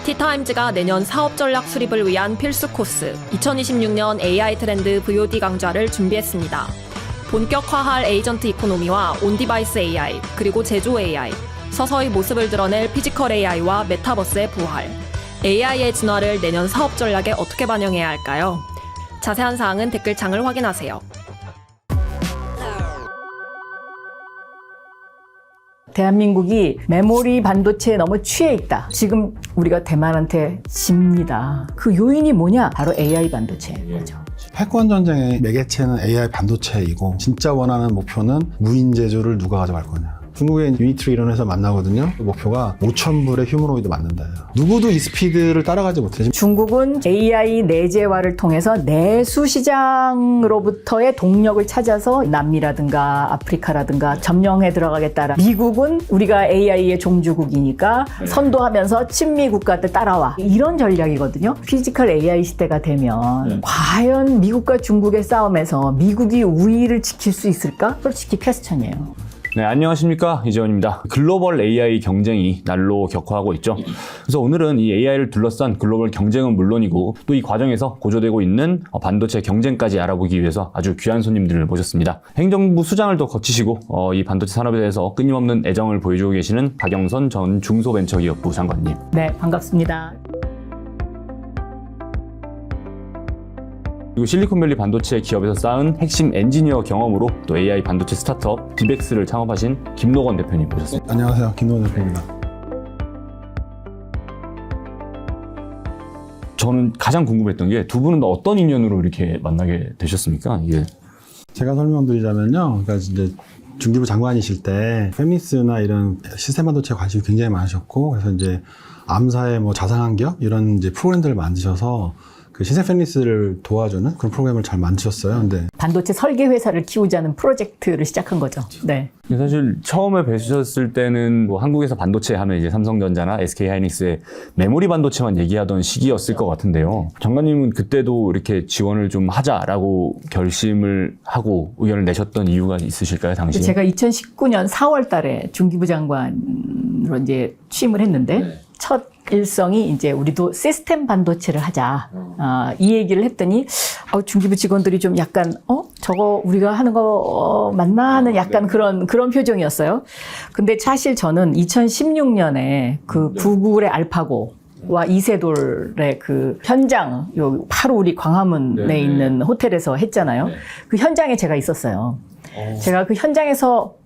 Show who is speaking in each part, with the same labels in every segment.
Speaker 1: 티타임즈가 내년 사업 전략 수립을 위한 필수 코스 2026년 AI 트렌드 VOD 강좌를 준비했습니다. 본격화할 에이전트 이코노미와 온디바이스 AI, 그리고 제조 AI, 서서히 모습을 드러낼 피지컬 AI와 메타버스의 부활, AI의 진화를 내년 사업 전략에 어떻게 반영해야 할까요? 자세한 사항은 댓글창을 확인하세요.
Speaker 2: 대한민국이 메모리 반도체에 너무 취해 있다. 지금 우리가 대만한테 집니다. 그 요인이 뭐냐? 바로 AI 반도체인 거죠.
Speaker 3: 패권 전쟁의 매개체는 AI 반도체이고 진짜 원하는 목표는 무인 제조를 누가 가져갈 거냐. 중국의 유니트리 이런 회사 만나거든요. 목표가 5,000불의 휴머노이드 만든다예요. 누구도 이 스피드를 따라가지 못해.
Speaker 2: 중국은 AI 내재화를 통해서 내수 시장으로부터의 동력을 찾아서 남미라든가 아프리카라든가 점령해 들어가겠다라. 미국은 우리가 AI의 종주국이니까 선도하면서 친미 국가들 따라와. 이런 전략이거든요. 피지컬 AI 시대가 되면 과연 미국과 중국의 싸움에서 미국이 우위를 지킬 수 있을까? 솔직히 퀘스천이에요.
Speaker 4: 네, 안녕하십니까, 이재원입니다. 글로벌 AI 경쟁이 날로 격화하고 있죠. 그래서 오늘은 이 AI를 둘러싼 글로벌 경쟁은 물론이고 또 이 과정에서 고조되고 있는 반도체 경쟁까지 알아보기 위해서 아주 귀한 손님들을 모셨습니다. 행정부 수장을 더 거치시고 이 반도체 산업에 대해서 끊임없는 애정을 보여주고 계시는 박영선 전 중소벤처기업부 장관님.
Speaker 2: 네, 반갑습니다.
Speaker 4: 그리고 실리콘밸리 반도체 기업에서 쌓은 핵심 엔지니어 경험으로 또 AI 반도체 스타트업 디벡스를 창업하신 김노건 대표님 모셨습니다.
Speaker 3: 안녕하세요. 김노건 대표입니다.
Speaker 4: 저는 가장 궁금했던 게 두 분은 어떤 인연으로 이렇게 만나게 되셨습니까? 이게
Speaker 3: 제가 설명드리자면요. 그러니까 이제 중기부 장관이실 때 페미스나 이런 시스템 반도체에 관심이 굉장히 많으셨고, 그래서 이제 암사의 뭐 자상환기업 이런 이제 프로그램들을 만드셔서 그 시스템 페미스를 도와주는 그런 프로그램을 잘 만드셨어요. 근데
Speaker 2: 반도체 설계 회사를 키우자는 프로젝트를 시작한 거죠. 네.
Speaker 4: 사실 처음에 뵈셨을 때는 뭐 한국에서 반도체 하면 이제 삼성전자나 SK하이닉스의 메모리 반도체만 얘기하던 시기였을 것 같은데요. 장관님은 그때도 이렇게 지원을 좀 하자라고 결심을 하고 의견을 내셨던 이유가 있으실까요, 당시에?
Speaker 2: 제가 2019년 4월 달에 중기부 장관으로 이제 취임을 했는데 첫 일성이 이제 우리도 시스템 반도체를 하자. 이 얘기를 했더니 중기부 직원들이 좀 약간 저거 우리가 하는 거 맞나 하는 약간 그런 표정이었어요. 근데 사실 저는 2016년에 그 구글의 알파고와 이세돌의 그 현장 바로 우리 광화문에 있는 호텔에서 했잖아요. 그 현장에 제가 있었어요. 제가 그 현장에서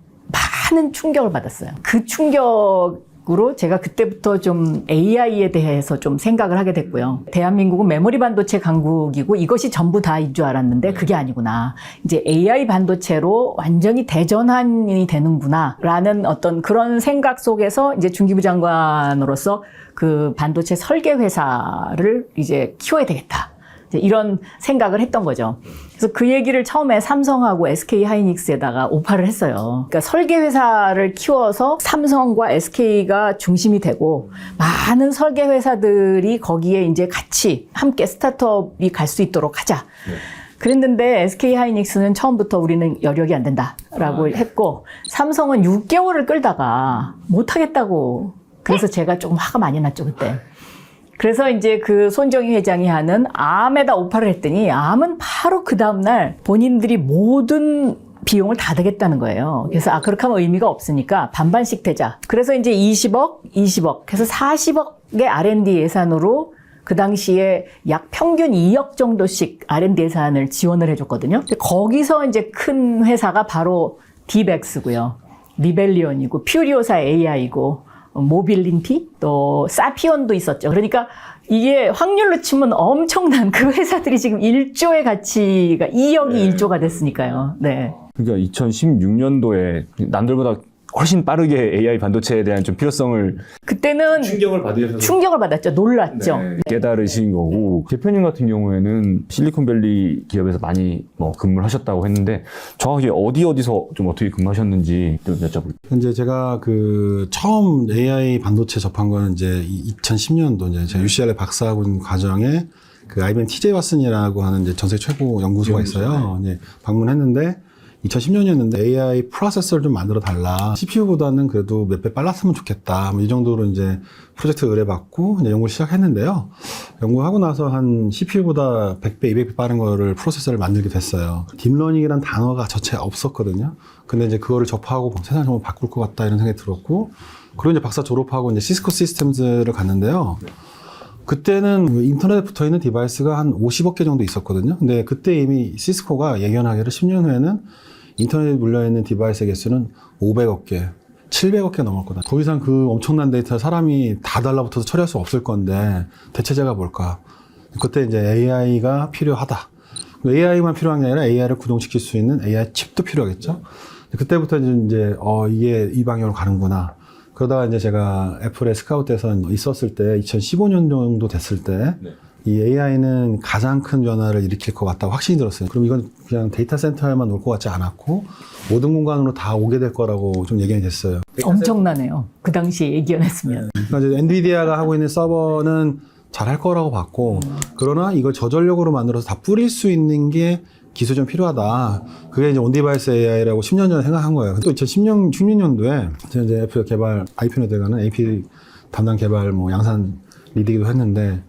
Speaker 2: 많은 충격을 받았어요. 그 충격으로 제가 그때부터 좀 AI에 대해서 좀 생각을 하게 됐고요. 대한민국은 메모리 반도체 강국이고 이것이 전부 다인 줄 알았는데 그게 아니구나. 이제 AI 반도체로 완전히 대전환이 되는구나. 라는 어떤 그런 생각 속에서 이제 중기부 장관으로서 그 반도체 설계 회사를 이제 키워야 되겠다. 이런 생각을 했던 거죠. 그래서 그 얘기를 처음에 삼성하고 SK하이닉스에다가 오파를 했어요. 그러니까 설계 회사를 키워서 삼성과 SK가 중심이 되고 많은 설계 회사들이 거기에 이제 같이 함께 스타트업이 갈 수 있도록 하자. 그랬는데 SK하이닉스는 처음부터 우리는 여력이 안 된다라고 했고 삼성은 6개월을 끌다가 못 하겠다고. 그래서 제가 조금 화가 많이 났죠, 그때. 그래서 이제 그 손정희 회장이 하는 암에다 오파를 했더니 암은 바로 그 다음날 본인들이 모든 비용을 다 대겠다는 거예요. 그래서 그렇게 하면 의미가 없으니까 반반씩 대자. 그래서 이제 20억 해서 40억의 R&D 예산으로 그 당시에 약 평균 2억 정도씩 R&D 예산을 지원을 해줬거든요. 거기서 이제 큰 회사가 바로 디벡스고요. 리벨리온이고 퓨리오사 AI고 모빌린티 또 사피온도 있었죠. 그러니까 이게 확률로 치면 엄청난 그 회사들이 지금 1조의 가치가 2억이 1조가 됐으니까요. 네.
Speaker 4: 그러니까 2016년도에 남들보다 훨씬 빠르게 AI 반도체에 대한 좀 필요성을
Speaker 2: 그때는 충격을 받았죠. 놀랐죠.
Speaker 4: 네, 깨달으신 거고 대표님 같은 경우에는 실리콘밸리 기업에서 많이 근무를 하셨다고 했는데 정확히 어디서 좀 어떻게 근무하셨는지 좀 여쭤볼게요.
Speaker 3: 이제 제가 그 처음 AI 반도체 접한 거는 이제 2010년도 이제 제가 UCLA 박사하고 있는 과정에 그 IBM TJ 왓슨이라고 하는 이제 전 세계 최고 연구소가 있어요. 이제 방문했는데 2010년이었는데 AI 프로세서를 좀 만들어 달라. CPU보다는 그래도 몇 배 빨랐으면 좋겠다. 뭐 이 정도로 이제 프로젝트 의뢰받고 이제 연구를 시작했는데요. 연구하고 나서 한 CPU보다 100배, 200배 빠른 거를 프로세서를 만들게 됐어요. 딥러닝이란 단어가 자체 없었거든요. 근데 이제 그거를 접하고 세상을 정말 바꿀 것 같다 이런 생각이 들었고, 그리고 이제 박사 졸업하고 이제 시스코 시스템즈를 갔는데요. 그때는 인터넷에 붙어 있는 디바이스가 한 50억 개 정도 있었거든요. 근데 그때 이미 시스코가 예견하기를 10년 후에는 인터넷에 물려있는 디바이스의 개수는 500억 개, 700억 개 넘을 거다. 더 이상 그 엄청난 데이터 사람이 다 달라붙어서 처리할 수 없을 건데 대체제가 뭘까? 그때 이제 AI가 필요하다. AI만 필요한 게 아니라 AI를 구동시킬 수 있는 AI 칩도 필요하겠죠. 그때부터 이제 이게 이 방향으로 가는구나. 그러다가 이제 제가 애플에 스카우트에서 있었을 때 2015년 정도 됐을 때 이 AI는 가장 큰 변화를 일으킬 것 같다고 확신이 들었어요. 그럼 이건 그냥 데이터 센터에만 올 것 같지 않았고 모든 공간으로 다 오게 될 거라고 좀 예견이 됐어요.
Speaker 2: 엄청나네요. 그 당시에 예견했으면.
Speaker 3: 그러니까 이제 엔비디아가 하고 있는 서버는 잘할 거라고 봤고, 그러나 이걸 저전력으로 만들어서 다 뿌릴 수 있는 게 기술이 좀 필요하다. 그게 이제 온디바이스 AI라고 10년 전에 생각한 거예요. 또 2016년도에 제가 이제 애플 개발 IP로 들어가는 AP 담당 개발 양산 리드기도 했는데,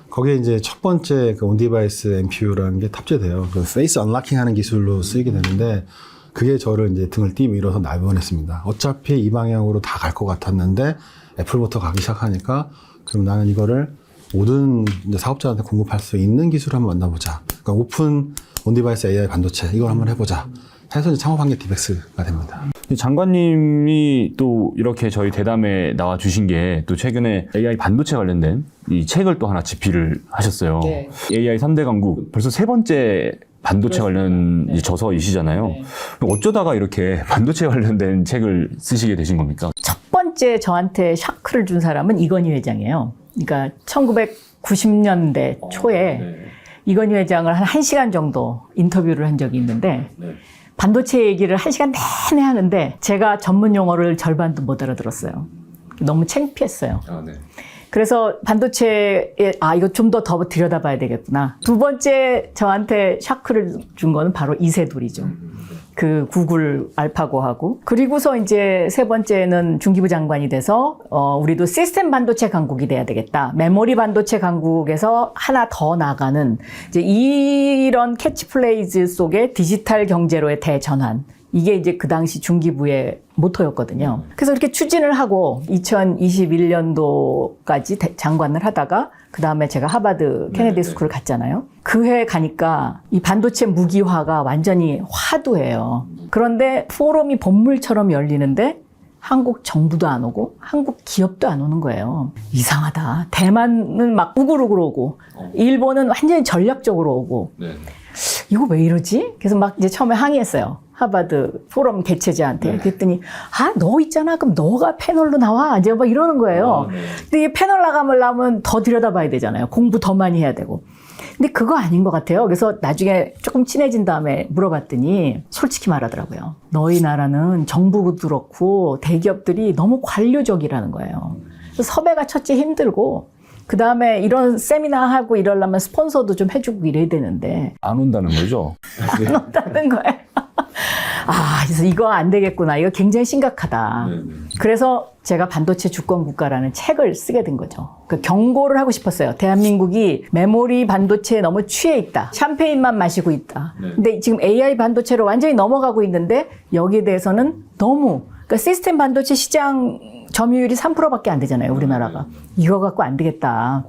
Speaker 3: 거기에 이제 첫 번째 그 온디바이스 NPU라는 게 탑재돼요. 그 페이스 언락킹 하는 기술로 쓰이게 되는데, 그게 저를 이제 등을 띠 밀어서 날보냈습니다. 어차피 이 방향으로 다 갈 것 같았는데 애플부터 가기 시작하니까 그럼 나는 이거를 모든 이제 사업자한테 공급할 수 있는 기술을 한번 만나보자. 그러니까 오픈 온디바이스 AI 반도체 이걸 한번 해보자. 해서 이제 창업한 게 디벡스가 됩니다.
Speaker 4: 장관님이 또 이렇게 저희 대담에 나와 주신 게 또 최근에 AI 반도체 관련된 이 책을 또 하나 집필을 하셨어요.
Speaker 2: 네.
Speaker 4: AI 3대 강국 벌써 세 번째 반도체 관련
Speaker 2: 네.
Speaker 4: 저서이시잖아요.
Speaker 2: 네.
Speaker 4: 어쩌다가 이렇게 반도체 관련된 책을 쓰시게 되신 겁니까?
Speaker 2: 첫 번째 저한테 샤크를 준 사람은 이건희 회장이에요. 그러니까 1990년대 초에 이건희 회장을 한 1시간 정도 인터뷰를 한 적이 있는데 반도체 얘기를 1시간 내내 하는데 제가 전문 용어를 절반도 못 알아들었어요. 너무 창피했어요. 그래서 반도체에 이거 좀 더 들여다봐야 되겠구나. 두 번째 저한테 샤크를 준 거는 바로 이세돌이죠. 그 구글 알파고하고. 그리고서 이제 세 번째는 중기부 장관이 돼서 우리도 시스템 반도체 강국이 돼야 되겠다. 메모리 반도체 강국에서 하나 더 나가는 이제 이런 캐치플레이즈 속에 디지털 경제로의 대전환. 이게 이제 그 당시 중기부의 모토였거든요. 그래서 이렇게 추진을 하고 2021년도까지 장관을 하다가 그 다음에 제가 하버드 케네디 스쿨을 갔잖아요. 그 해 가니까 이 반도체 무기화가 완전히 화두예요. 그런데 포럼이 본물처럼 열리는데 한국 정부도 안 오고 한국 기업도 안 오는 거예요. 이상하다. 대만은 막 우글우글 오고 일본은 완전히 전략적으로 오고 이거 왜 이러지? 그래서 막 이제 처음에 항의했어요. 하버드 포럼 개최자한테. 그랬더니 너 있잖아. 그럼 너가 패널로 나와. 이제 막 이러는 거예요. 근데 이 패널 나가면 더 들여다봐야 되잖아요. 공부 더 많이 해야 되고. 근데 그거 아닌 것 같아요. 그래서 나중에 조금 친해진 다음에 물어봤더니 솔직히 말하더라고요. 너희 나라는 정부도 그렇고 대기업들이 너무 관료적이라는 거예요. 그래서 섭외가 첫째 힘들고 그 다음에 이런 세미나 하고 이러려면 스폰서도 좀 해주고 이래야 되는데
Speaker 4: 안 온다는 거죠?
Speaker 2: 안 온다는 거예요. 그래서 이거 안 되겠구나. 이거 굉장히 심각하다. 그래서 제가 반도체 주권 국가라는 책을 쓰게 된 거죠. 그 경고를 하고 싶었어요. 대한민국이 메모리 반도체에 너무 취해 있다. 샴페인만 마시고 있다. 근데 지금 AI 반도체로 완전히 넘어가고 있는데 여기에 대해서는 너무 그러니까 시스템 반도체 시장 점유율이 3%밖에 안 되잖아요. 우리나라가. 이거 갖고 안 되겠다.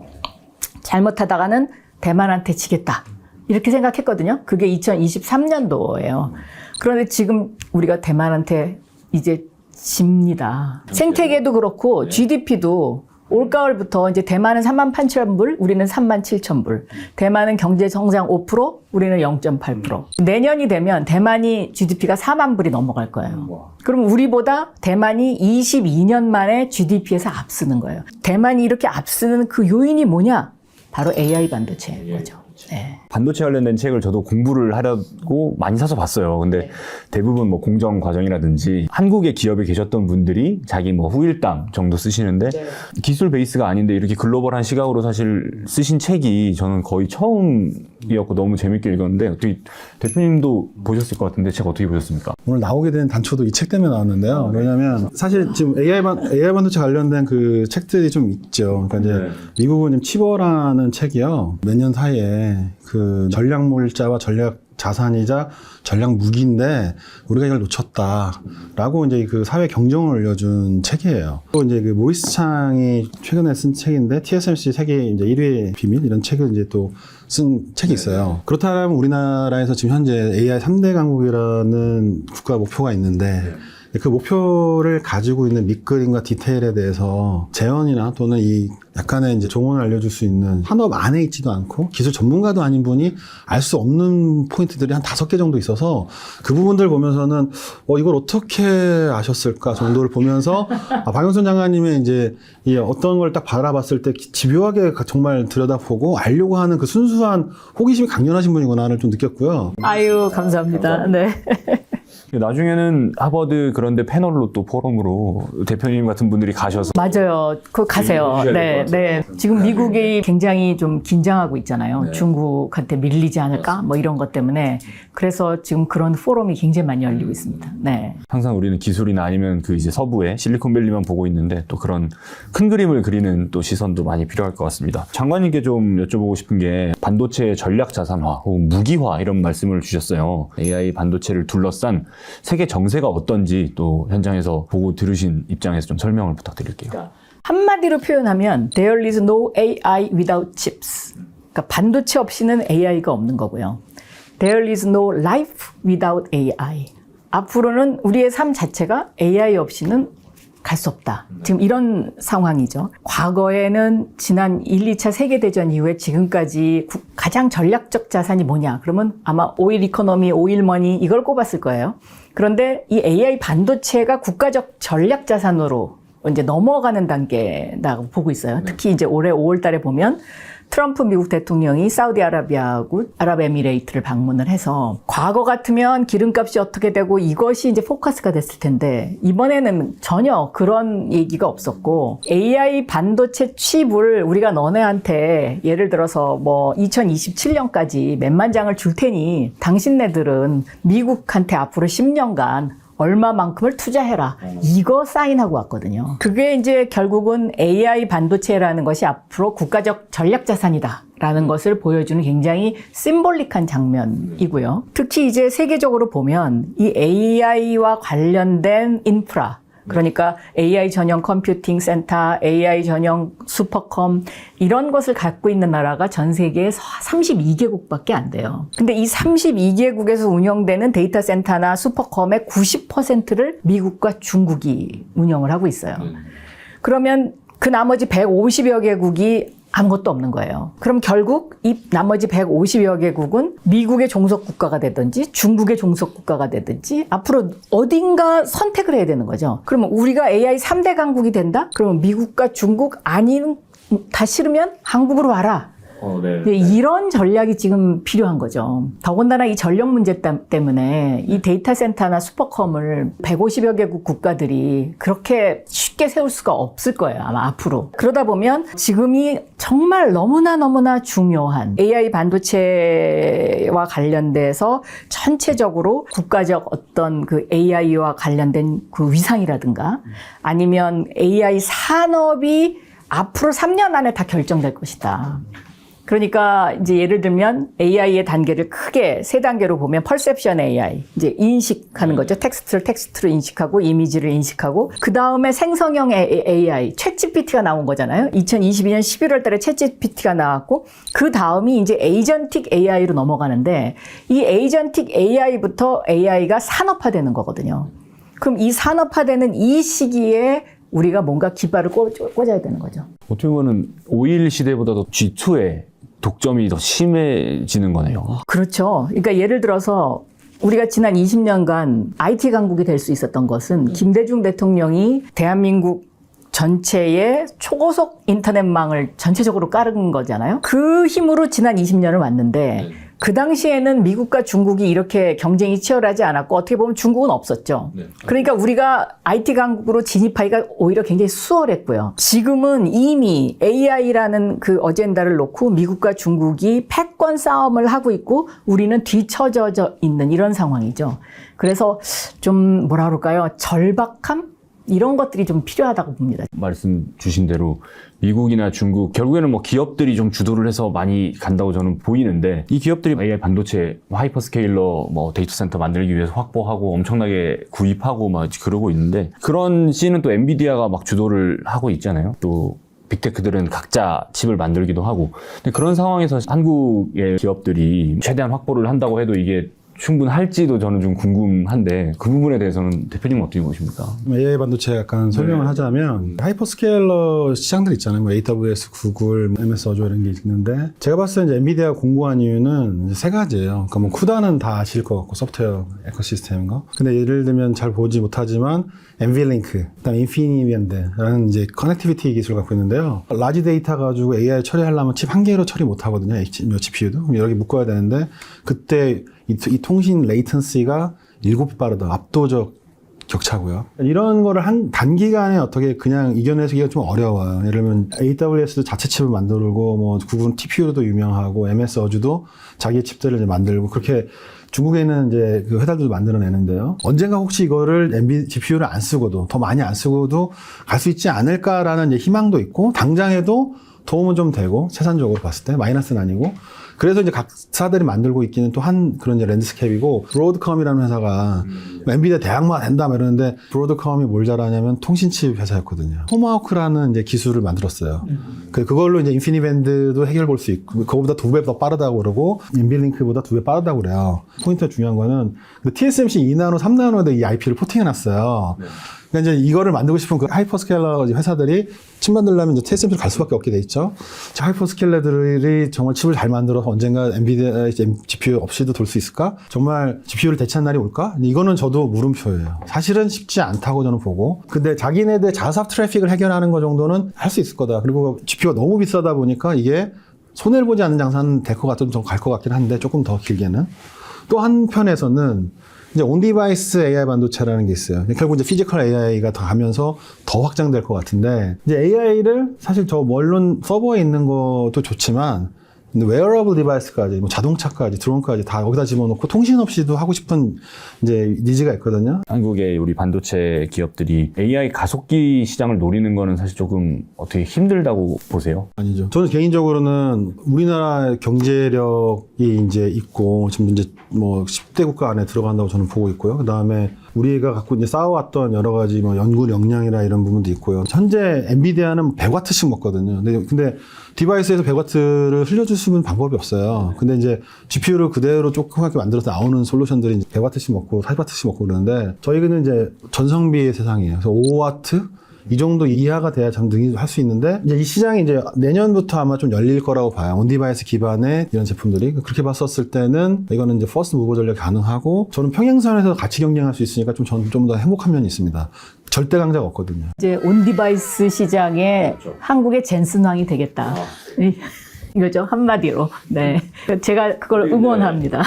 Speaker 2: 잘못하다가는 대만한테 지겠다. 이렇게 생각했거든요. 그게 2023년도예요. 그런데 지금 우리가 대만한테 이제 집니다. 생태계도 그렇고 GDP도 올가을부터 이제 대만은 38,000불, 우리는 37,000불. 대만은 경제 성장 5%, 우리는 0.8%. 내년이 되면 대만이 GDP가 4만 불이 넘어갈 거예요. 그럼 우리보다 대만이 22년 만에 GDP에서 앞서는 거예요. 대만이 이렇게 앞서는 그 요인이 뭐냐? 바로 AI 반도체인 거죠. 네.
Speaker 4: 반도체 관련된 책을 저도 공부를 하려고 많이 사서 봤어요. 근데 대부분 뭐 공정 과정이라든지 한국의 기업에 계셨던 분들이 자기 뭐 후일담 정도 쓰시는데 기술 베이스가 아닌데 이렇게 글로벌한 시각으로 사실 쓰신 책이 저는 거의 처음이었고 너무 재밌게 읽었는데 어떻게 대표님도 보셨을 것 같은데 책 어떻게 보셨습니까?
Speaker 3: 오늘 나오게 된 단초도 이 책 때문에 나왔는데요. 왜냐면 사실 지금 AI 반도체 관련된 그 책들이 좀 있죠. 그러니까 이제 미국은 지금 치버라는 책이요. 몇 년 사이에 그 전략 물자와 전략 자산이자 전략 무기인데 우리가 이걸 놓쳤다라고 이제 그 사회 경종을 울려준 책이에요. 또 이제 그 모리스 창이 최근에 쓴 책인데 TSMC 세계 이제 1위의 비밀 이런 책을 이제 또 쓴 책이 있어요. 그렇다면 우리나라에서 지금 현재 AI 3대 강국이라는 국가 목표가 있는데 그 목표를 가지고 있는 밑그림과 디테일에 대해서 재현이나 또는 이 약간의 이제 조언을 알려줄 수 있는 산업 안에 있지도 않고 기술 전문가도 아닌 분이 알 수 없는 포인트들이 한 5개 정도 있어서 그 부분들 보면서는 이걸 어떻게 아셨을까 정도를 보면서 박영선 장관님의 이제 이 어떤 걸 딱 바라봤을 때 집요하게 정말 들여다보고 알려고 하는 그 순수한 호기심이 강렬하신 분이구나를 좀 느꼈고요.
Speaker 2: 아유, 감사합니다. 네.
Speaker 4: 나중에는 하버드 그런데 패널로 또 포럼으로 대표님 같은 분들이 가셔서
Speaker 2: 맞아요. 그거 가세요. 네, 네. 지금 미국이 굉장히 좀 긴장하고 있잖아요. 중국한테 밀리지 않을까? 뭐 이런 것 때문에. 그래서 지금 그런 포럼이 굉장히 많이 열리고 있습니다. 네.
Speaker 4: 항상 우리는 기술이나 아니면 그 이제 서부의 실리콘밸리만 보고 있는데 또 그런 큰 그림을 그리는 또 시선도 많이 필요할 것 같습니다. 장관님께 좀 여쭤보고 싶은 게 반도체 전략 자산화 혹은 무기화 이런 말씀을 주셨어요. AI 반도체를 둘러싼 세계 정세가 어떤지 또 현장에서 보고 들으신 입장에서 좀 설명을 부탁드릴게요.
Speaker 2: 한마디로 표현하면 There is no AI without chips. 그러니까 반도체 없이는 AI가 없는 거고요. There is no life without AI. 앞으로는 우리의 삶 자체가 AI 없이는 갈 수 없다. 지금 이런 상황이죠. 과거에는 지난 1, 2차 세계대전 이후에 지금까지 가장 전략적 자산이 뭐냐? 그러면 아마 오일 이코노미, 오일 머니 이걸 꼽았을 거예요. 그런데 이 AI 반도체가 국가적 전략 자산으로 이제 넘어가는 단계라고 보고 있어요. 특히 이제 올해 5월 달에 보면 트럼프 미국 대통령이 사우디아라비아하고 아랍에미레이트를 방문을 해서 과거 같으면 기름값이 어떻게 되고 이것이 이제 포커스가 됐을 텐데 이번에는 전혀 그런 얘기가 없었고 AI 반도체 칩을 우리가 너네한테 예를 들어서 뭐 2027년까지 몇만 장을 줄 테니 당신네들은 미국한테 앞으로 10년간 얼마만큼을 투자해라. 이거 사인하고 왔거든요. 그게 이제 결국은 AI 반도체라는 것이 앞으로 국가적 전략 자산이다. 라는 것을 보여주는 굉장히 심볼릭한 장면이고요. 특히 이제 세계적으로 보면 이 AI와 관련된 인프라, 그러니까 AI 전용 컴퓨팅 센터, AI 전용 슈퍼컴 이런 것을 갖고 있는 나라가 전 세계에 32개국밖에 안 돼요. 근데 이 32개국에서 운영되는 데이터 센터나 슈퍼컴의 90%를 미국과 중국이 운영을 하고 있어요. 그러면 그 나머지 150여 개국이 아무것도 없는 거예요. 그럼 결국 이 나머지 150여 개국은 미국의 종속 국가가 되든지 중국의 종속 국가가 되든지 앞으로 어딘가 선택을 해야 되는 거죠. 그러면 우리가 AI 3대 강국이 된다? 그러면 미국과 중국 아닌 다 싫으면 한국으로 와라. 이런 전략이 지금 필요한 거죠. 더군다나 이 전력 문제 때문에 이 데이터 센터나 슈퍼컴을 150여 개국 국가들이 그렇게 쉽게 세울 수가 없을 거예요. 아마 앞으로. 그러다 보면 지금이 정말 너무나 중요한 AI 반도체와 관련돼서 전체적으로 국가적 어떤 그 AI와 관련된 그 위상이라든가 아니면 AI 산업이 앞으로 3년 안에 다 결정될 것이다. 그러니까 이제 예를 들면 AI의 단계를 크게 3단계로 보면 퍼셉션 AI, 이제 인식하는 거죠. 텍스트로 인식하고 이미지를 인식하고 그 다음에 생성형 AI, 챗GPT가 나온 거잖아요. 2022년 11월 달에 챗GPT가 나왔고 그 다음이 이제 에이전틱 AI로 넘어가는데 이 에이전틱 AI부터 AI가 산업화되는 거거든요. 그럼 이 산업화되는 이 시기에 우리가 뭔가 깃발을 꽂아야 되는 거죠.
Speaker 4: 어떻게 보면 오일 시대보다도 G2의 독점이 더 심해지는 거네요.
Speaker 2: 그렇죠. 그러니까 예를 들어서 우리가 지난 20년간 IT 강국이 될 수 있었던 것은 김대중 대통령이 대한민국 전체의 초고속 인터넷망을 전체적으로 깔은 거잖아요. 그 힘으로 지난 20년을 왔는데 그 당시에는 미국과 중국이 이렇게 경쟁이 치열하지 않았고 어떻게 보면 중국은 없었죠. 그러니까 우리가 IT 강국으로 진입하기가 오히려 굉장히 수월했고요. 지금은 이미 AI라는 그 어젠다를 놓고 미국과 중국이 패권 싸움을 하고 있고 우리는 뒤처져 있는 이런 상황이죠. 그래서 좀 뭐라 그럴까요? 절박함? 이런 것들이 좀 필요하다고 봅니다.
Speaker 4: 말씀 주신 대로 미국이나 중국 결국에는 뭐 기업들이 좀 주도를 해서 많이 간다고 저는 보이는데 이 기업들이 AI 반도체 하이퍼스케일러 뭐 데이터 센터 만들기 위해서 확보하고 엄청나게 구입하고 막 그러고 있는데 그런 시는 또 엔비디아가 막 주도를 하고 있잖아요. 또 빅테크들은 각자 칩을 만들기도 하고 근데 그런 상황에서 한국의 기업들이 최대한 확보를 한다고 해도 이게 충분할지도 저는 좀 궁금한데 그 부분에 대해서는 대표님은 어떻게 보십니까?
Speaker 3: AI 반도체 약간 설명을 하자면 하이퍼스케일러 시장들 있잖아요. 뭐 AWS, 구글, MS 어조 이런 게 있는데 제가 봤을 때 이제 엔비디아가 공부한 이유는 이제 세 가지예요. 그러니까 뭐 쿠다는 다 아실 것 같고 소프트웨어 에코시스템인 거. 근데 예를 들면 잘 보지 못하지만 NVLink, 그다음에 인피니밴드라는 이제 커넥티비티 기술을 갖고 있는데요. 라지 데이터 가지고 AI 처리하려면 칩 한 개로 처리 못 하거든요. GPU도 여러 개 묶어야 되는데 그때 이 통신 레이턴시가 7배 빠르다. 압도적 격차고요. 이런 거를 한 단기간에 어떻게 그냥 이겨내기가 좀 어려워요. 예를 들면 AWS도 자체 칩을 만들고 뭐 구글은 TPU로도 유명하고 MS 어주도 자기 칩들을 이제 만들고 그렇게 중국에는 이제 그 회사들도 만들어내는데요. 언젠가 혹시 이거를 GPU를 안 쓰고도 더 많이 안 쓰고도 갈 수 있지 않을까라는 이제 희망도 있고 당장에도 도움은 좀 되고 세산적으로 봤을 때 마이너스는 아니고 그래서 이제 각 사들이 만들고 있기는 또 한 그런 이제 랜드스케이프이고 브로드컴이라는 회사가 엔비디아 대항마가 된다 이러는데 브로드컴이 뭘 잘하냐면 통신칩 회사였거든요. 토마호크라는 이제 기술을 만들었어요. 그걸로 이제 인피니밴드도 해결 볼 수 있고 그거보다 2배 더 빠르다고 그러고 인빌링크보다 2배 빠르다고 그래요. 포인트가 중요한 거는 TSMC 2나노, 3나노에 이 IP를 포팅해놨어요. 그러니까 이제 이거를 만들고 싶은 그 하이퍼스케일러 회사들이 칩 만들려면 이제 TSMC로 갈 수밖에 없게 돼 있죠. 하이퍼스케일러들이 정말 칩을 잘 만들어서 언젠가 엔비디아 GPU 없이도 돌 수 있을까? 정말 GPU를 대체한 날이 올까? 이거는 저도 물음표예요. 사실은 쉽지 않다고 저는 보고. 근데 자기네들 자사업 트래픽을 해결하는 거 정도는 할 수 있을 거다. 그리고 GPU가 너무 비싸다 보니까 이게 손해를 보지 않는 장사는 될 것 같아도 좀 갈 것 같긴 한데 조금 더 길게는. 또 한편에서는 이제 온디바이스 AI 반도체라는 게 있어요. 결국 이제 피지컬 AI가 더 가면서 더 확장될 것 같은데 이제 AI를 사실 저 물론 서버에 있는 것도 좋지만 웨어러블 디바이스까지, 뭐 자동차까지, 드론까지 다 여기다 집어넣고 통신 없이도 하고 싶은 이제 니즈가 있거든요.
Speaker 4: 한국의 우리 반도체 기업들이 AI 가속기 시장을 노리는 거는 사실 조금 어떻게 힘들다고 보세요?
Speaker 3: 아니죠. 저는 개인적으로는 우리나라 경제력이 이제 있고 지금 이제 뭐 10대 국가 안에 들어간다고 저는 보고 있고요. 그 다음에 우리가 갖고 이제 쌓아왔던 여러 가지 뭐 연구 역량이나 이런 부분도 있고요. 현재 엔비디아는 100W씩 먹거든요. 근데 디바이스에서 100W를 흘려줄 수 있는 방법이 없어요. 근데 이제 GPU를 그대로 조그맣게 만들어서 나오는 솔루션들이 이제 100W씩 먹고 40W씩 먹고 그러는데 저희는 이제 전성비의 세상이에요. 그래서 5W 이 정도 이하가 돼야 참 능히 할 수 있는데 이제 이 시장이 이제 내년부터 아마 좀 열릴 거라고 봐요. 온디바이스 기반의 이런 제품들이 그렇게 봤었을 때는 이거는 이제 퍼스트 무버 전략이 가능하고 저는 평행선에서 같이 경쟁할 수 있으니까 좀 더 행복한 면이 있습니다. 절대 강자가 없거든요.
Speaker 2: 이제 온디바이스 시장에 한국의 젠슨왕이 되겠다. 이거죠 한마디로. 네, 제가 그걸 응원합니다.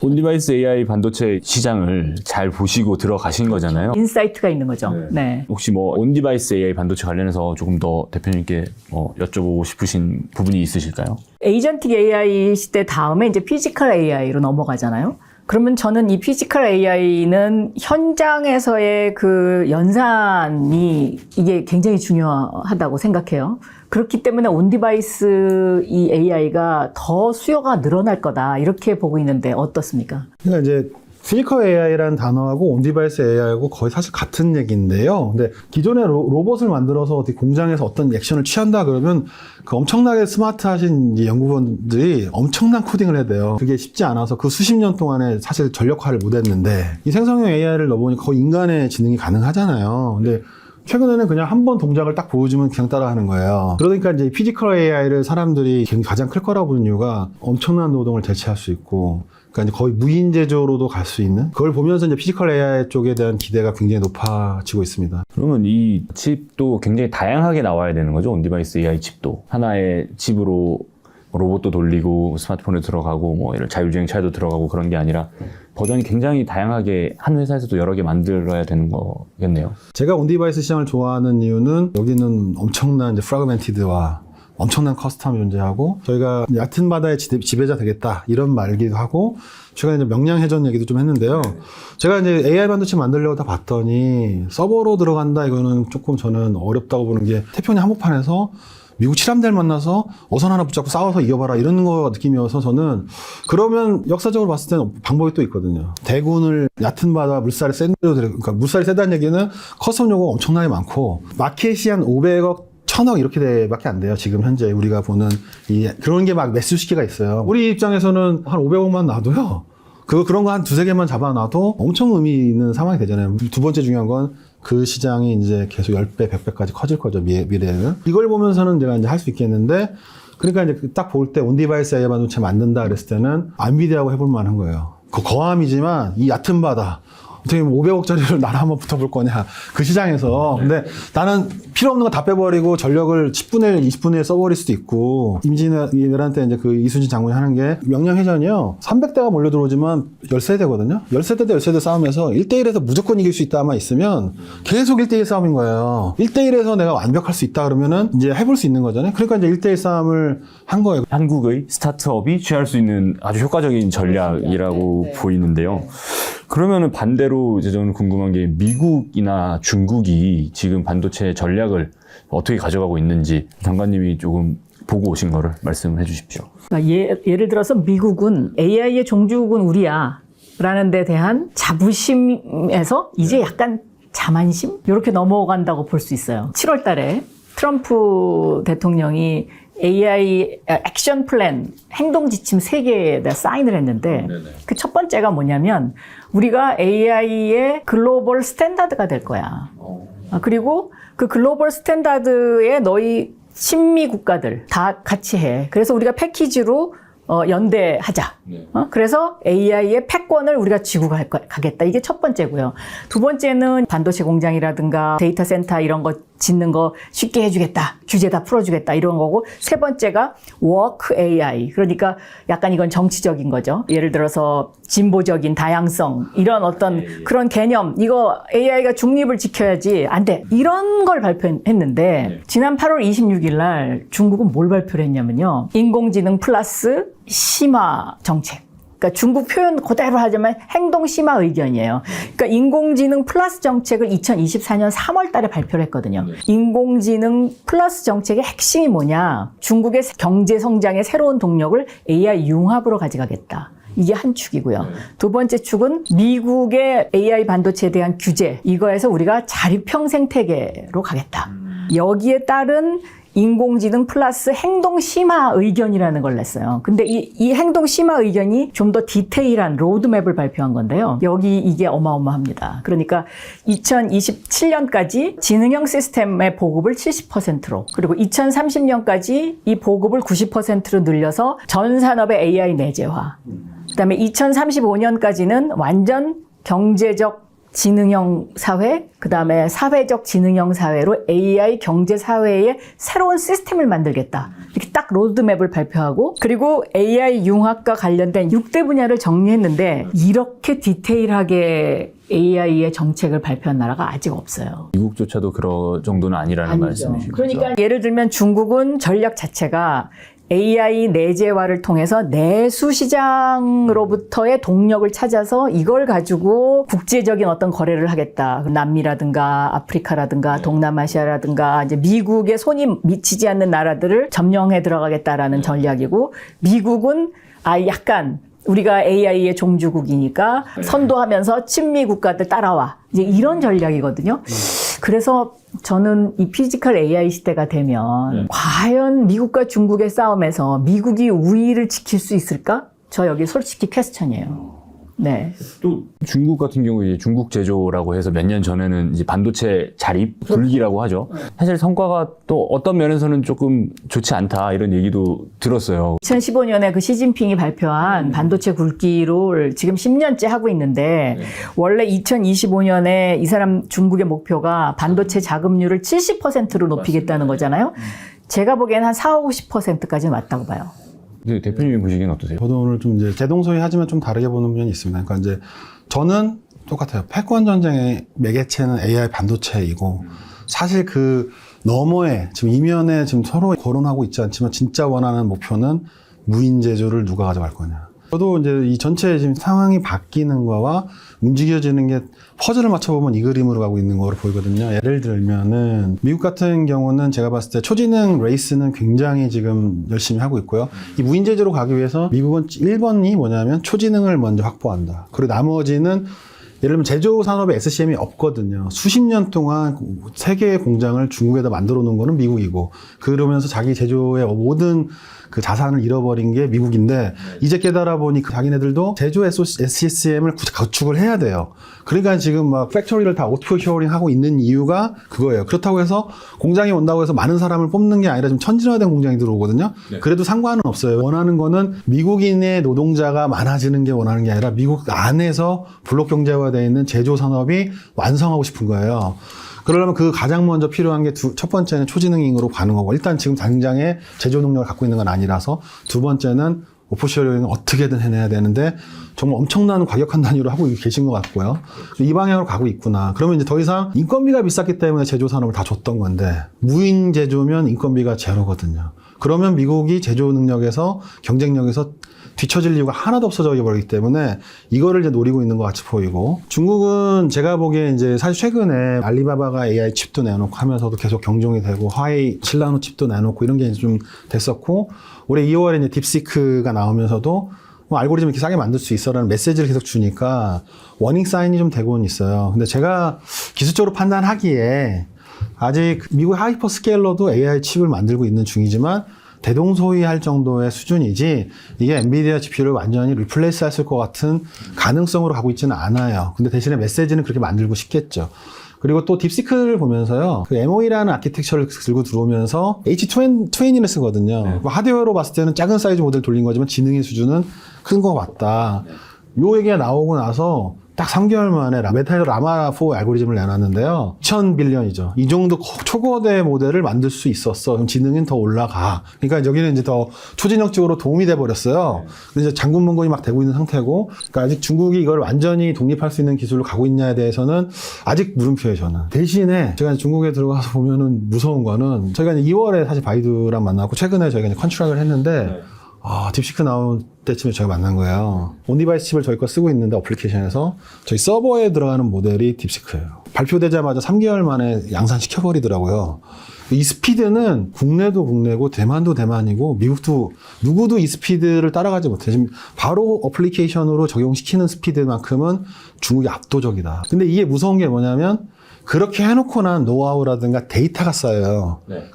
Speaker 4: 온디바이스 AI 반도체 시장을 잘 보시고 들어가신 거잖아요.
Speaker 2: 인사이트가 있는 거죠. 네.
Speaker 4: 혹시 뭐 온디바이스 AI 반도체 관련해서 조금 더 대표님께 여쭤보고 싶으신 부분이 있으실까요?
Speaker 2: 에이전틱 AI 시대 다음에 이제 피지컬 AI로 넘어가잖아요. 그러면 저는 이 피지컬 AI는 현장에서의 그 연산이 이게 굉장히 중요하다고 생각해요. 그렇기 때문에 온디바이스 이 AI가 더 수요가 늘어날 거다 이렇게 보고 있는데 어떻습니까?
Speaker 3: 그러니까 이제 피지컬 AI라는 단어하고 온디바이스 AI하고 거의 사실 같은 얘기인데요. 근데 기존에 로봇을 만들어서 어디 공장에서 어떤 액션을 취한다 그러면 그 엄청나게 스마트하신 연구원들이 엄청난 코딩을 해야 돼요. 그게 쉽지 않아서 그 수십 년 동안에 사실 전력화를 못 했는데 이 생성형 AI를 넣어보니 거의 인간의 지능이 가능하잖아요. 근데 최근에는 그냥 한 번 동작을 딱 보여주면 그냥 따라하는 거예요. 그러니까 이제 피지컬 AI를 사람들이 가장 클 거라고 보는 이유가 엄청난 노동을 대체할 수 있고 그러니까 이제 거의 무인 제조로도 갈 수 있는 그걸 보면서 이제 피지컬 AI 쪽에 대한 기대가 굉장히 높아지고 있습니다.
Speaker 4: 그러면 이 칩도 굉장히 다양하게 나와야 되는 거죠? 온디바이스 AI 칩도. 하나의 칩으로 로봇도 돌리고 스마트폰에 들어가고 뭐 이런 자율주행 차도 들어가고 그런 게 아니라 버전이 굉장히 다양하게 한 회사에서도 여러 개 만들어야 되는 거겠네요.
Speaker 3: 제가 온디바이스 시장을 좋아하는 이유는 여기는 엄청난 이제 프래그멘티드와 엄청난 커스텀이 존재하고 저희가 얕은 바다의 지배자 되겠다 이런 말기도 하고 최근에 이제 명량해전 얘기도 좀 했는데요. 제가 이제 AI 반도체 만들려고 다 봤더니 서버로 들어간다 이거는 조금 저는 어렵다고 보는 게 태평양 한복판에서 미국 칠함대를 만나서 어선 하나 붙잡고 싸워서 이겨봐라 이런 거 느낌이어서 저는 그러면 역사적으로 봤을 때는 방법이 또 있거든요. 대군을 얕은 바다 물살이 센 데로 그러니까 물살이 세다는 얘기는 커스텀 요구가 엄청나게 많고 마켓이 한 500억 1000억 이렇게밖에 안 돼요. 지금 현재 우리가 보는 그런 게 막 매수 시기가 있어요. 우리 입장에서는 한 500억만 놔도요. 그런 거 한 두세 개만 잡아놔도 엄청 의미 있는 상황이 되잖아요. 두 번째 중요한 건 그 시장이 이제 계속 10배, 100배까지 커질 거죠. 미래에는. 이걸 보면서는 제가 이제 할 수 있겠는데 그러니까 이제 딱 볼 때 온디바이스 AI 반도체 만든다 그랬을 때는 엔비디아하고 해볼 만한 거예요. 거함이지만 이 얕은 바다 어떻게 500억짜리를 나라 한번 붙어볼 거냐 그 시장에서. 근데 나는 필요 없는 거 다 빼버리고 전력을 10분의 1, 20분의 1 써버릴 수도 있고. 임진왜란 이제 그 이순신 장군이 하는 게 명량해전이요 300대가 몰려 들어오지만 10세대거든요 10세대 대 10세대 싸움에서 1대1에서 무조건 이길 수 있다만 있으면 계속 1대1 싸움인 거예요. 1대1에서 내가 완벽할 수 있다 그러면은 이제 해볼 수 있는 거잖아요. 그러니까 이제 1대1 싸움을 한 거예요.
Speaker 4: 한국의 스타트업이 취할 수 있는 아주 효과적인 전략이라고 보이는데요. 그러면은 반대로 이제 저는 궁금한 게 미국이나 중국이 지금 반도체 전략을 어떻게 가져가고 있는지 장관님이 조금 보고 오신 거를 말씀해 주십시오.
Speaker 2: 그러니까 예를 들어서 미국은 AI의 종주국은 우리야 라는 데 대한 자부심에서 이제 약간 자만심? 이렇게 넘어간다고 볼 수 있어요. 7월 달에 트럼프 대통령이 AI 액션 플랜 행동 지침 3개에 사인을 했는데 그 첫 번째가 뭐냐면 우리가 AI의 글로벌 스탠다드가 될 거야. 그리고 그 글로벌 스탠다드에 너희 친미 국가들 다 같이 해. 그래서 우리가 패키지로 연대하자. 그래서 AI의 패권을 우리가 쥐고 가겠다. 이게 첫 번째고요. 두 번째는 반도체 공장이라든가 데이터 센터 이런 거 짓는 거 쉽게 해주겠다. 규제 다 풀어주겠다. 이런 거고. 세 번째가 Work AI. 그러니까 약간 이건 정치적인 거죠. 예를 들어서 진보적인 다양성 이런 어떤 그런 개념. 이거 AI가 중립을 지켜야지 안 돼. 이런 걸 발표했는데 지난 8월 26일 날 중국은 뭘 발표를 했냐면요. 인공지능 플러스 심화 정책. 그러니까 중국 표현 그대로 하자면 행동 심화 의견이에요. 그러니까 인공지능 플러스 정책을 2024년 3월 달에 발표를 했거든요. 인공지능 플러스 정책의 핵심이 뭐냐? 중국의 경제 성장의 새로운 동력을 AI 융합으로 가져가겠다. 이게 한 축이고요. 두 번째 축은 미국의 AI 반도체에 대한 규제. 이거에서 우리가 자립형 생태계로 가겠다. 여기에 따른 인공지능 플러스 행동 심화 의견이라는 걸 냈어요. 근데 이 행동 심화 의견이 좀 더 디테일한 로드맵을 발표한 건데요. 여기 이게 어마어마합니다. 그러니까 2027년까지 지능형 시스템의 보급을 70%로 그리고 2030년까지 이 보급을 90%로 늘려서 전 산업의 AI 내재화. 그다음에 2035년까지는 완전 경제적 지능형 사회, 그 다음에 사회적 지능형 사회로 AI 경제 사회의 새로운 시스템을 만들겠다. 이렇게 딱 로드맵을 발표하고 그리고 AI 융합과 관련된 6대 분야를 정리했는데 이렇게 디테일하게 AI의 정책을 발표한 나라가 아직 없어요.
Speaker 4: 미국조차도 그런 정도는 아니라는 말씀이시죠.
Speaker 2: 그러니까 예를 들면 중국은 전략 자체가 AI 내재화를 통해서 내수 시장으로부터의 동력을 찾아서 이걸 가지고 국제적인 어떤 거래를 하겠다. 남미라든가 아프리카라든가 동남아시아라든가 이제 미국의 손이 미치지 않는 나라들을 점령해 들어가겠다라는 전략이고 미국은 약간 우리가 AI의 종주국이니까 선도하면서 친미 국가들 따라와. 이제 이런 전략이거든요. 그래서 저는 이 피지컬 AI 시대가 되면 과연 미국과 중국의 싸움에서 미국이 우위를 지킬 수 있을까? 저 여기 솔직히 퀘스천이에요. 네.
Speaker 4: 또 중국 같은 경우 이제 중국 제조라고 해서 몇 년 전에는 이제 반도체 자립 불기라고 하죠. 사실 성과가 또 어떤 면에서는 조금 좋지 않다 이런 얘기도 들었어요.
Speaker 2: 2015년에 그 시진핑이 발표한 반도체 굵기를 지금 10년째 하고 있는데 원래 2025년에 이 사람 중국의 목표가 반도체 자급률을 70%로 높이겠다는 거잖아요. 제가 보기에는 한 40~50%까지는 왔다고 봐요.
Speaker 4: 근데 대표님이 보시기엔 어떠세요?
Speaker 3: 저도 오늘 좀 이제 대동소이 하지만 좀 다르게 보는 면이 있습니다. 그러니까 이제 저는 똑같아요. 패권 전쟁의 매개체는 AI 반도체이고 사실 그 너머에 지금 이면에 지금 서로 거론하고 있지 않지만 진짜 원하는 목표는 무인 제조를 누가 가져갈 거냐. 저도 이제 이 전체 지금 상황이 바뀌는 거와 움직여지는 게 퍼즐을 맞춰보면 이 그림으로 가고 있는 거로 보이거든요. 예를 들면은 미국 같은 경우는 제가 봤을 때 초지능 레이스는 굉장히 지금 열심히 하고 있고요. 이 무인 제조로 가기 위해서 미국은 1번이 뭐냐면 초지능을 먼저 확보한다. 그리고 나머지는 예를 들면 제조 산업에 SCM이 없거든요. 수십 년 동안 세계의 공장을 중국에다 만들어 놓은 거는 미국이고, 그러면서 자기 제조의 모든 그 자산을 잃어버린 게 미국인데, 이제 깨달아 보니 자기네들도 제조 SCM을 구축을 해야 돼요. 그러니까 지금 막 팩토리를 다 오토쇼링 하고 있는 이유가 그거예요. 그렇다고 해서 공장이 온다고 해서 많은 사람을 뽑는 게 아니라 좀 천진화된 공장이 들어오거든요. 그래도 상관은 없어요. 원하는 거는 미국인의 노동자가 많아지는 게 원하는 게 아니라 미국 안에서 블록 경제화되어 있는 제조 산업이 완성하고 싶은 거예요. 그러려면 그 가장 먼저 필요한 게 첫 번째는 초지능으로 가는 거고, 일단 지금 당장에 제조 능력을 갖고 있는 건 아니라서, 두 번째는 오프쇼링을 어떻게든 해내야 되는데 정말 엄청난 과격한 단위로 하고 계신 것 같고요. 이 방향으로 가고 있구나. 그러면 이제 더 이상 인건비가 비쌌기 때문에 제조 산업을 다 줬던 건데, 무인 제조면 인건비가 제로거든요. 그러면 미국이 제조 능력에서 경쟁력에서 뒤처질 이유가 하나도 없어져 버리기 때문에 이거를 이제 노리고 있는 것 같이 보이고, 중국은 제가 보기에 이제 사실 최근에 알리바바가 AI 칩도 내놓고 하면서도 계속 경종이 되고, 화웨이 7나노 칩도 내놓고 이런 게 이제 좀 됐었고, 올해 2월에 이제 딥시크가 나오면서도 뭐 알고리즘 이렇게 싸게 만들 수 있어라는 메시지를 계속 주니까 워닝 사인이 좀 되고는 있어요. 근데 제가 기술적으로 판단하기에 아직 미국 하이퍼 스케일러도 AI 칩을 만들고 있는 중이지만 대동소이할 정도의 수준이지, 이게 엔비디아 GPU를 완전히 리플레이스 했을 것 같은 가능성으로 가고 있지는 않아요. 근데 대신에 메시지는 그렇게 만들고 싶겠죠. 그리고 또 딥시크를 보면서요, 그 MOE라는 아키텍처를 들고 들어오면서 H20을 쓰거든요. 네. 하드웨어로 봤을 때는 작은 사이즈 모델 돌린 거지만 지능의 수준은 큰 거 같다. 요 얘기가 나오고 나서 딱 3개월 만에 메타 라마4 알고리즘을 내놨는데요. 2000빌리언이죠. 이 정도 초거대 모델을 만들 수 있었어. 그럼 지능은 더 올라가. 그러니까 여기는 이제 더 초진영적으로 도움이 돼 버렸어요. 근데 이제 장군문건이 막 되고 있는 상태고, 그러니까 아직 중국이 이걸 완전히 독립할 수 있는 기술로 가고 있냐에 대해서는 아직 물음표예요, 저는. 대신에 제가 중국에 들어가서 보면은 무서운 거는, 저희가 이제 2월에 사실 바이두랑 만나고 최근에 저희가 이제 컨트랙을 했는데, 딥시크 나올 때쯤에 저희가 만난 거예요. 온디바이스 칩을 저희 거 쓰고 있는데, 어플리케이션에서 저희 서버에 들어가는 모델이 딥시크예요. 발표되자마자 3개월 만에 양산시켜버리더라고요. 이 스피드는 국내도 국내고 대만도 대만이고 미국도 누구도 이 스피드를 따라가지 못해요. 지금 바로 어플리케이션으로 적용시키는 스피드만큼은 중국이 압도적이다. 근데 이게 무서운 게 뭐냐면, 그렇게 해놓고 난 노하우라든가 데이터가 쌓여요. 네.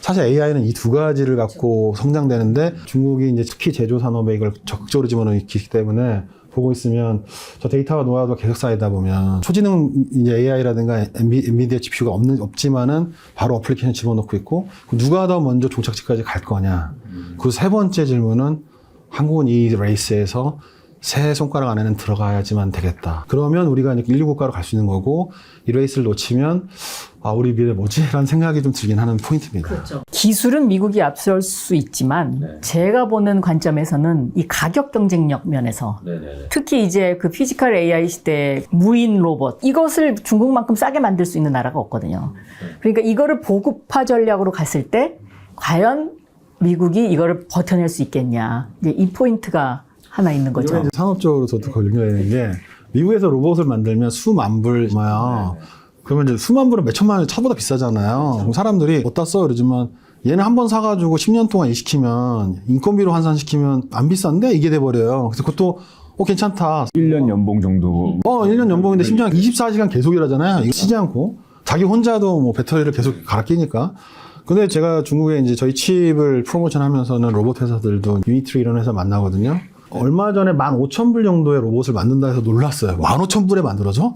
Speaker 3: 사실 AI는 이 두 가지를 갖고 성장되는데, 중국이 이제 특히 제조 산업에 이걸 적극적으로 집어넣기 때문에 보고 있으면 저 데이터와 노하우가 계속 쌓이다 보면 초지능 이제 AI라든가 엔비디아 GPU가 없지만은 바로 어플리케이션 집어넣고 있고, 누가 더 먼저 종착지까지 갈 거냐. 그 세 번째 질문은, 한국은 이 레이스에서 세 손가락 안에는 들어가야지만 되겠다. 그러면 우리가 이제 인류 국가로 갈 수 있는 거고, 이 레이스를 놓치면 우리 미래 뭐지? 라는 생각이 좀 들긴 하는 포인트입니다.
Speaker 2: 그렇죠. 기술은 미국이 앞설 수 있지만, 제가 보는 관점에서는 이 가격 경쟁력 면에서, 특히 이제 그 피지컬 AI 시대 무인 로봇, 이것을 중국만큼 싸게 만들 수 있는 나라가 없거든요. 그러니까 이거를 보급화 전략으로 갔을 때 과연 미국이 이거를 버텨낼 수 있겠냐. 이제 이 포인트가 하나 있는 거죠.
Speaker 3: 산업적으로 저도 걸려있는 게, 미국에서 로봇을 만들면 수만 불이야. 그러면 이제 수만 불은 몇 천만 원 차보다 비싸잖아요. 그럼 사람들이 어디다 써? 그러지만 얘는 한번 사가지고 10년 동안 일시키면, 인건비로 환산시키면 안 비싼데? 이게 돼버려요. 그래서 그것도 괜찮다.
Speaker 4: 1년 연봉 정도.
Speaker 3: 1년 연봉인데 심지어 24시간 계속 일하잖아요. 이거 쉬지 않고. 자기 혼자도 뭐 배터리를 계속 갈아 끼니까. 근데 제가 중국에 이제 저희 칩을 프로모션 하면서는 로봇 회사들도 유니트리 이런 회사 만나거든요. 얼마 전에 15,000불 정도의 로봇을 만든다 해서 놀랐어요. 15,000불에 만들어져?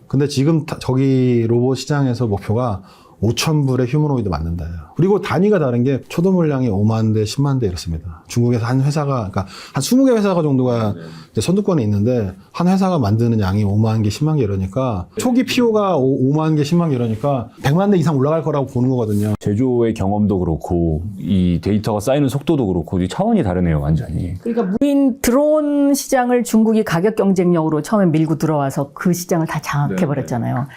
Speaker 3: 근데 지금 저기 로봇 시장에서 목표가 5,000불의 휴머노이드 만든다예요. 그리고 단위가 다른 게 초도 물량이 5만 대, 10만 대 이렇습니다. 중국에서 한 회사가, 그러니까 한 20개 회사가 정도가 이제 선두권에 있는데 한 회사가 만드는 양이 5만 개, 10만 개 이러니까 초기 PO가 5만 개, 10만 개 이러니까 100만 대 이상 올라갈 거라고 보는 거거든요.
Speaker 4: 제조의 경험도 그렇고 이 데이터가 쌓이는 속도도 그렇고 이 차원이 다르네요, 완전히.
Speaker 2: 그러니까 무인 드론 시장을 중국이 가격 경쟁력으로 처음에 밀고 들어와서 그 시장을 다 장악해버렸잖아요.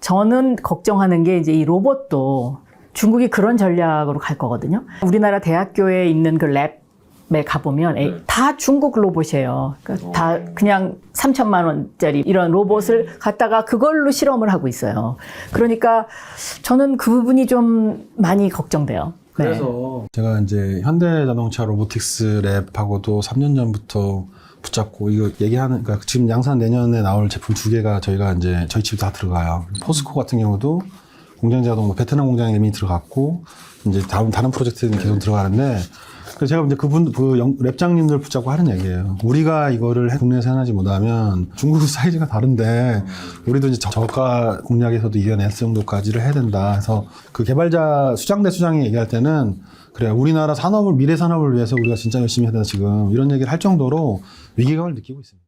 Speaker 2: 저는 걱정하는 게 이제 이 로봇도 중국이 그런 전략으로 갈 거거든요. 우리나라 대학교에 있는 그 랩에 가보면 다 중국 로봇이에요. 그러니까 다 그냥 3천만 원짜리 이런 로봇을 갖다가 그걸로 실험을 하고 있어요. 그러니까 저는 그 부분이 좀 많이 걱정돼요.
Speaker 3: 그래서 제가 이제 현대자동차 로보틱스 랩하고도 3년 전부터 붙잡고 이거 얘기하는, 그러니까 지금 양산 내년에 나올 제품 2개가 저희가 이제 저희 집에 다 들어가요. 포스코 같은 경우도 공장자동 베트남 공장에 이미 들어갔고 이제 다른 프로젝트는 계속 들어가는데, 그래서 제가 이제 그 랩장님들 붙잡고 하는 얘기예요. 우리가 이거를 국내에서 해내지 못하면 중국 사이즈가 다른데 우리도 이제 저가 공략에서도 이겨낼 정도까지를 해야 된다. 그래서 그 개발자 수장 대 수장이 얘기할 때는 그래, 우리나라 산업을, 미래 산업을 위해서 우리가 진짜 열심히 해야 된다 지금 이런 얘기를 할 정도로 위기감을 느끼고 있습니다.